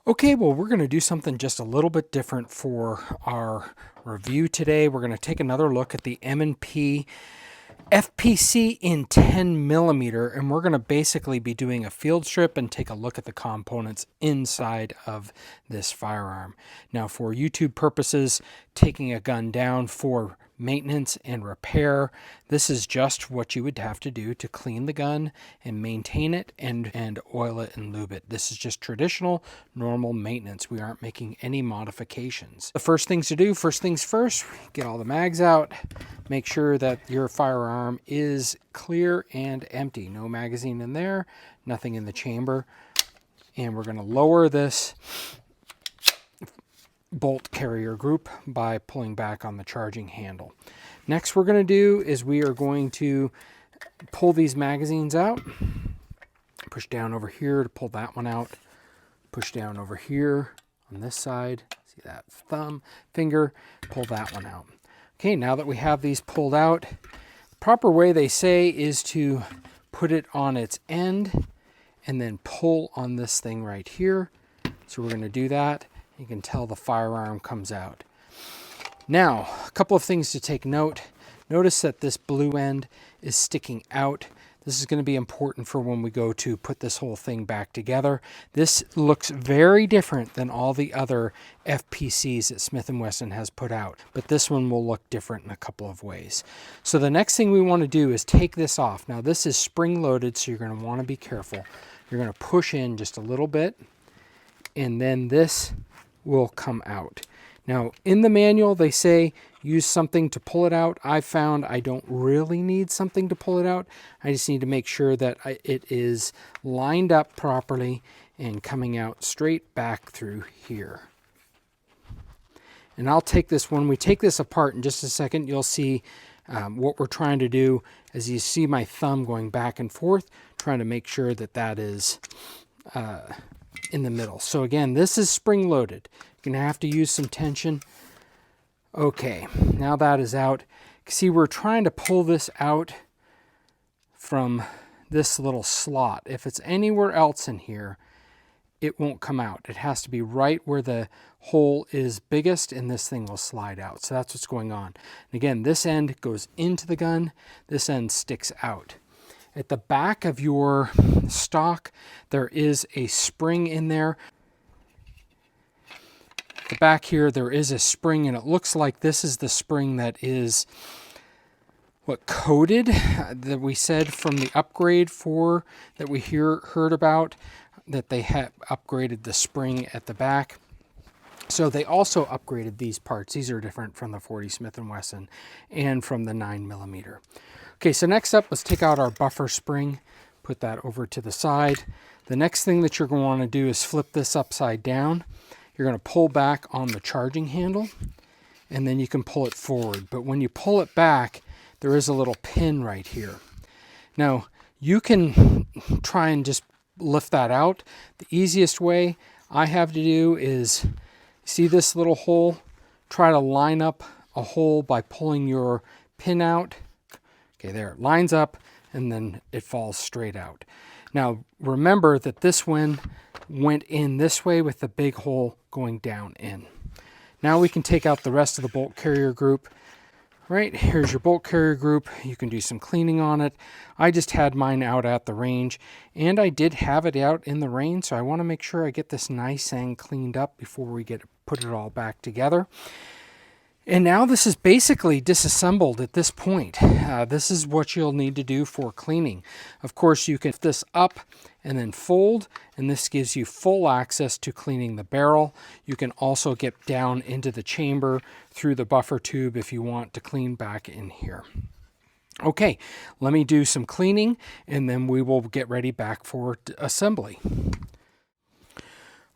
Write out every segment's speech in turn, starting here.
Okay, well, we're going to do something just a little bit different for our review today. We're going to take another look at the M&P FPC in 10 millimeter, and we're going to basically be doing a field strip and take a look at the components inside of this firearm. Now, for YouTube purposes, taking a gun down for maintenance and repair, this is just what you would have to do to clean the gun and maintain it and oil it and lube it. This is just traditional, normal maintenance. We aren't making any modifications. The first things to do, first things first, get all the mags out. Make sure that your firearm is clear and empty. No magazine in there, nothing in the chamber. And we're going to lower this bolt carrier group by pulling back on the charging handle. Next we're going to do is we are going to pull these magazines out. Push down over here to pull that one out. Push down over here on this side. See that finger? Pull that one out. Okay, now that we have these pulled out, the proper way they say is to put it on its end and then pull on this thing right here. So we're going to do that. You can tell the firearm comes out. Now, a couple of things to take note. Notice that this blue end is sticking out. This is going to be important for when we go to put this whole thing back together. This looks very different than all the other FPCs that Smith & Wesson has put out, but this one will look different in a couple of ways. So the next thing we want to do is take this off. Now this is spring loaded, so you're going to want to be careful. You're going to push in just a little bit, and then this will come out. Now in the manual they say use something to pull it out. I found I don't really need something to pull it out. I just need to make sure that it is lined up properly and coming out straight back through here. And I'll take this, when we take this apart in just a second, you'll see what we're trying to do. As you see my thumb going back and forth, trying to make sure that that is in the middle. So again, this is spring loaded. You're going to have to use some tension. Okay, now that is out. See, we're trying to pull this out from this little slot. If it's anywhere else in here, it won't come out. It has to be right where the hole is biggest, and this thing will slide out. So that's what's going on. And again, this end goes into the gun. This end sticks out. At the back of your stock, there is a spring in there. At the back here, there is a spring, and it looks like this is the spring that is coated, that we said from the upgrade that we heard about, that they had upgraded the spring at the back. So they also upgraded these parts. These are different from the 40 Smith & Wesson and from the 9 millimeter. Okay, so next up, let's take out our buffer spring, put that over to the side. The next thing that you're going to want to do is flip this upside down. You're going to pull back on the charging handle, and then you can pull it forward. But when you pull it back, there is a little pin right here. Now, you can try and just lift that out. The easiest way I have to do is, see this little hole? Try to line up a hole by pulling your pin out. Okay, there, it lines up, and then it falls straight out. Now, remember that this one went in this way with the big hole going down in. Now we can take out the rest of the bolt carrier group. Right, here's your bolt carrier group. You can do some cleaning on it. I just had mine out at the range, and I did have it out in the rain, so I want to make sure I get this nice and cleaned up before we put it all back together. And now this is basically disassembled at this point. This is what you'll need to do for cleaning. Of course, you can lift this up and then fold, and this gives you full access to cleaning the barrel. You can also get down into the chamber through the buffer tube if you want to clean back in here. Okay, let me do some cleaning, and then we will get ready back for assembly.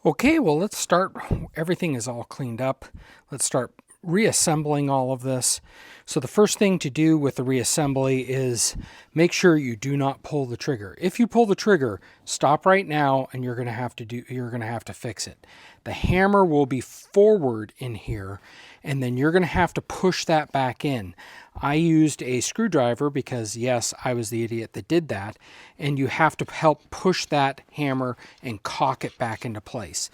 Okay, well, let's start. Everything is all cleaned up. Let's start reassembling all of this. So the first thing to do with the reassembly is make sure you do not pull the trigger. If you pull the trigger, stop right now, and you're going to have to fix it. The hammer will be forward in here, and then you're going to have to push that back in. I used a screwdriver because, yes, I was the idiot that did that, and you have to help push that hammer and cock it back into place.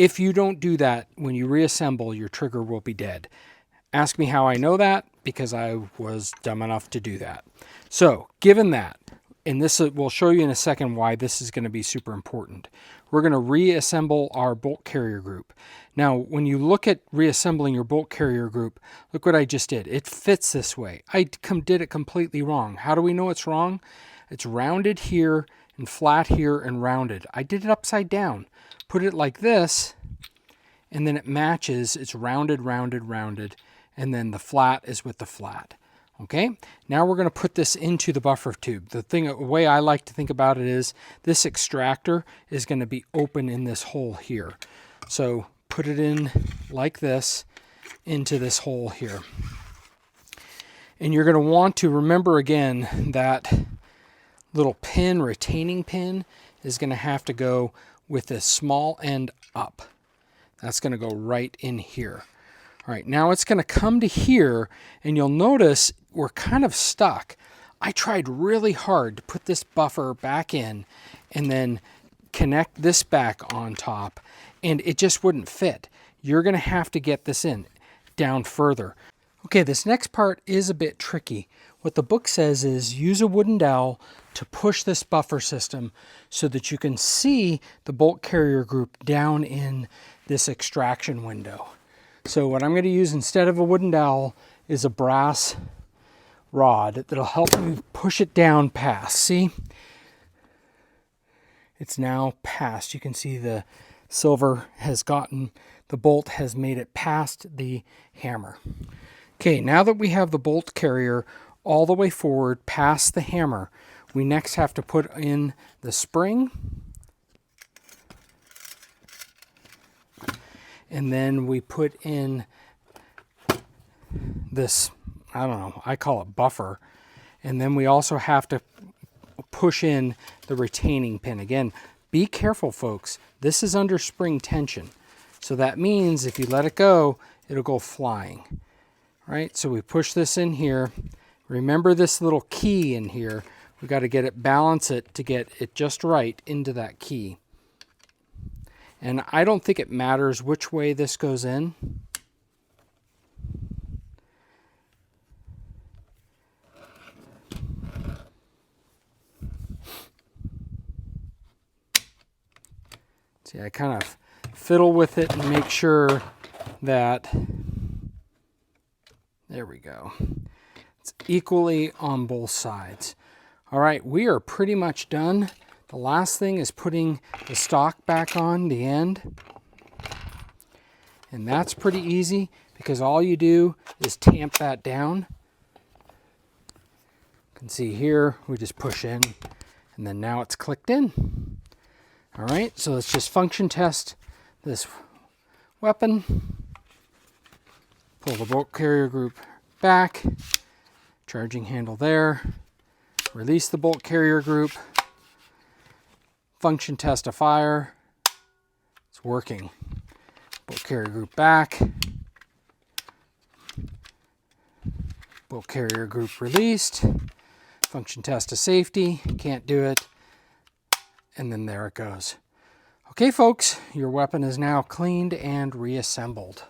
If you don't do that, when you reassemble, your trigger will be dead. Ask me how I know that, because I was dumb enough to do that. So, given that, and this will show you in a second why this is going to be super important, we're going to reassemble our bolt carrier group. Now, when you look at reassembling your bolt carrier group, look what I just did. It fits this way. I did it completely wrong. How do we know it's wrong? It's rounded here and flat here and rounded. I did it upside down. Put it like this, and then it matches. It's rounded, rounded, rounded, and then the flat is with the flat. Okay, now we're going to put this into the buffer tube. The way I like to think about it is this extractor is going to be open in this hole here. So put it in like this into this hole here. And you're going to want to remember again that little pin, retaining pin, is going to have to go with this small end up. That's going to go right in here. All right, now it's going to come to here, and you'll notice we're kind of stuck. I tried really hard to put this buffer back in and then connect this back on top, and it just wouldn't fit. You're going to have to get this in down further. Okay, this next part is a bit tricky. What the book says is use a wooden dowel to push this buffer system so that you can see the bolt carrier group down in this extraction window. So what I'm going to use instead of a wooden dowel is a brass rod that'll help me push it down past. See? It's now past. You can see the silver has gotten, the bolt has made it past the hammer. Okay, now that we have the bolt carrier all the way forward past the hammer, we next have to put in the spring. And then we put in this, I don't know, I call it buffer. And then we also have to push in the retaining pin. Again, be careful, folks. This is under spring tension. So that means if you let it go, it'll go flying. Right? So we push this in here. Remember this little key in here. We got to get it, balance it to get it just right into that key. And I don't think it matters which way this goes in. See, I kind of fiddle with it and make sure that, there we go. It's equally on both sides. All right, we are pretty much done. The last thing is putting the stock back on the end. And that's pretty easy because all you do is tamp that down. You can see here, we just push in and then now it's clicked in. All right, so let's just function test this weapon. Pull the bolt carrier group back, charging handle there, release the bolt carrier group. Function test a fire. It's working. Bolt carrier group back. Bolt carrier group released. Function test to safety. Can't do it. And then there it goes. Okay, folks, your weapon is now cleaned and reassembled.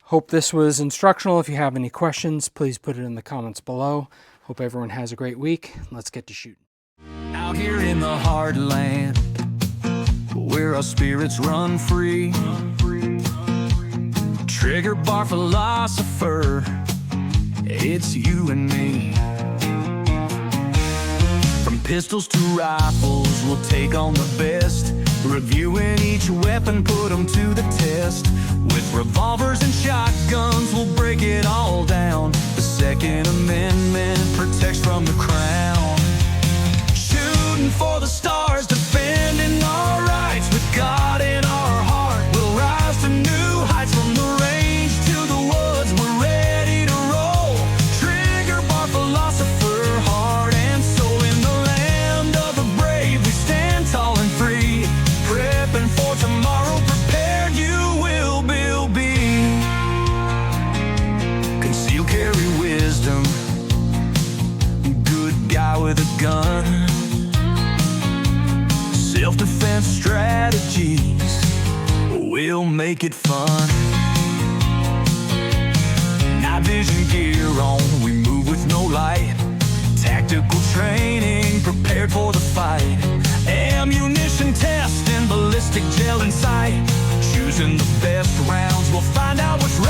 Hope this was instructional. If you have any questions, please put it in the comments below. Hope everyone has a great week. Let's get to shooting. Out here in the heartland, where our spirits run free, trigger bar philosopher, it's you and me. From pistols to rifles, we'll take on the best, reviewing each weapon, put them to the test. With revolvers and shotguns, we'll break it all down. The Second Amendment protects from the crown. For the stars, defending our rights with God in our heart. We'll rise to new heights, from the range to the woods. We're ready to roll. Trigger bar philosopher, heart and soul. In the land of the brave, we stand tall and free. Prepping for tomorrow, prepared you will be. Conceal, carry wisdom. Good guy with a gun. Self-defense strategies make it fun. Night vision gear on, we move with no light. Tactical training, prepared for the fight. Ammunition test and ballistic gel in sight. Choosing the best rounds, we'll find out what's right.